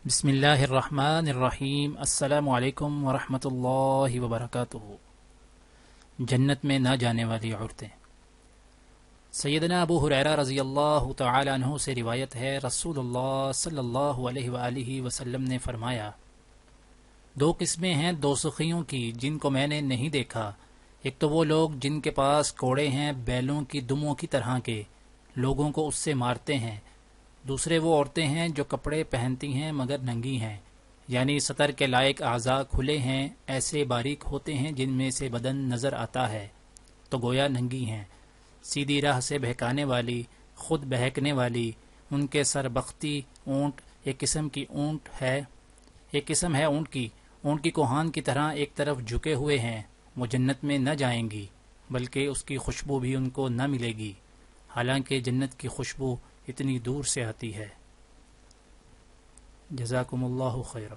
بسم اللہ الرحمن الرحیم۔ السلام علیکم ورحمۃ اللہ وبرکاتہ۔ جنت میں نہ جانے والی عورتیں۔ سیدنا ابو ہریرہ رضی اللہ تعالی عنہ سے روایت ہے، رسول اللہ صلی اللہ علیہ وآلہ وسلم نے فرمایا، دو قسمیں ہیں دوزخیوں کی جن کو میں نے نہیں دیکھا۔ ایک تو وہ لوگ جن کے پاس کوڑے ہیں بیلوں کی دموں کی طرح کے، لوگوں کو اس سے مارتے ہیں۔ دوسرے وہ عورتیں ہیں جو کپڑے پہنتی ہیں مگر ننگی ہیں، یعنی ستر کے لائق اعضاء کھلے ہیں، ایسے باریک ہوتے ہیں جن میں سے بدن نظر آتا ہے تو گویا ننگی ہیں۔ سیدھی راہ سے بہکانے والی، خود بہکنے والی، ان کے سر بختی اونٹ، ایک قسم ہے اونٹ کی کوہان کی طرح ایک طرف جھکے ہوئے ہیں، وہ جنت میں نہ جائیں گی بلکہ اس کی خوشبو بھی ان کو نہ ملے گی، حالانکہ جنت کی خوشبو اتنی دور سے آتی ہے۔ جزاکم اللہ خیرہ۔